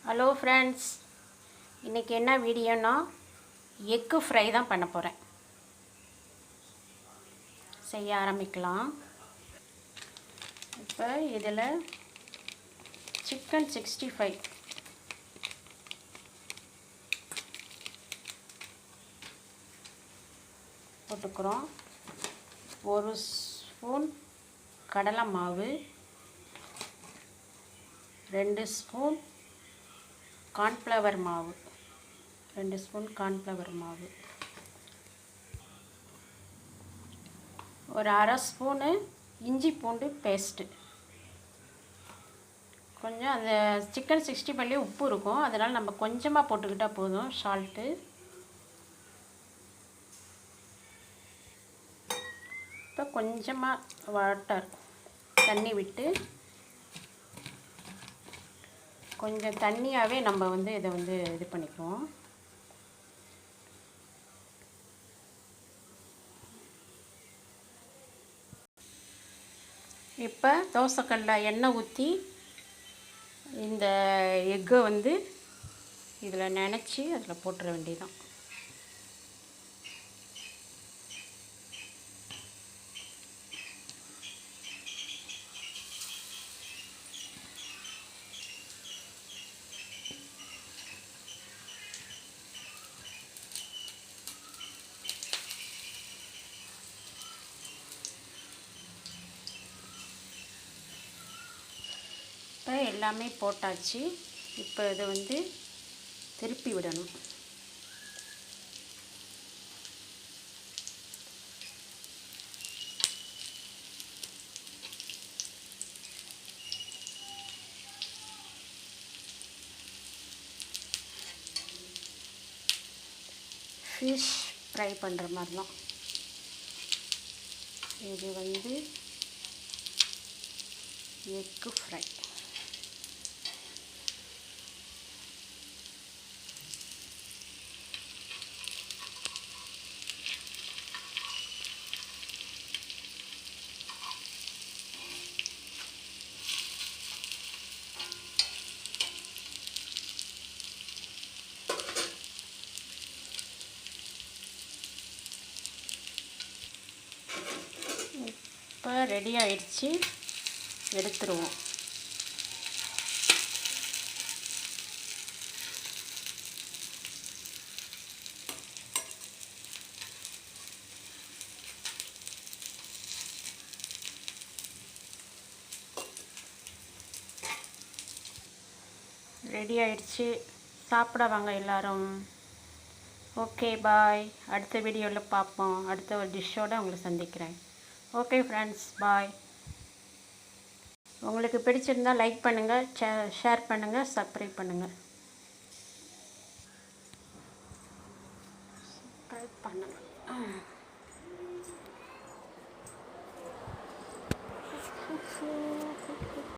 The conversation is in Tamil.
ஹலோ ஃப்ரெண்ட்ஸ், இன்றைக்கி என்ன வீடியோன்னா எக்கு ஃப்ரை தான் பண்ண போகிறேன். செய்ய ஆரம்பிக்கலாம். இப்போ இதில் சிக்கன் 65 போட்டுக்கிறோம். 1 ஸ்பூன் கடலை மாவு, 2 ஸ்பூன் கார்ன்ஃப்ளவர் மாவு, 2 ஸ்பூன் கார்ன்ஃப்ளவர் மாவு, ஒரு அரை ஸ்பூனு இஞ்சி பூண்டு பேஸ்ட்டு. கொஞ்சம் அந்த சிக்கன் 65 உப்பு இருக்கும், அதனால் நம்ம கொஞ்சமாக போட்டுக்கிட்டால் போதும். சால்ட்டு, இப்போ கொஞ்சமாக வாட்டர் தண்ணி விட்டு, கொஞ்சம் தண்ணியாகவே நம்ம இதை இது பண்ணிக்குவோம். இப்போ தோசைக்கல்லில் எண்ணெய் ஊற்றி இந்த எக்கை இதில் நினச்சி அதில் போட்டுற வேண்டியதான். இப்போ எல்லாமே போட்டாச்சு. இப்போ இதை திருப்பி விடணும். ஃபிஷ் ஃப்ரை பண்ணுற மாதிரி தான் இது எக்கு ஃப்ரை. இப்போ ரெடி ஆயிடுச்சு, எடுத்துருவோம். ரெடி ஆயிடுச்சு, சாப்பிட வாங்க எல்லாரும். ஓகே, பாய். அடுத்த வீடியோவில் பார்ப்போம். அடுத்த ஒரு டிஷ்ஷோடு உங்களை சந்திக்கிறேன். ஓகே ஃப்ரெண்ட்ஸ், பாய். உங்களுக்கு பிடிச்சிருந்தால் லைக் பண்ணுங்கள், ஷேர் பண்ணுங்கள், சப்ஸ்கிரைப் பண்ணுங்கள். சப்ஸ்கிரைப் பண்ணுங்கள்.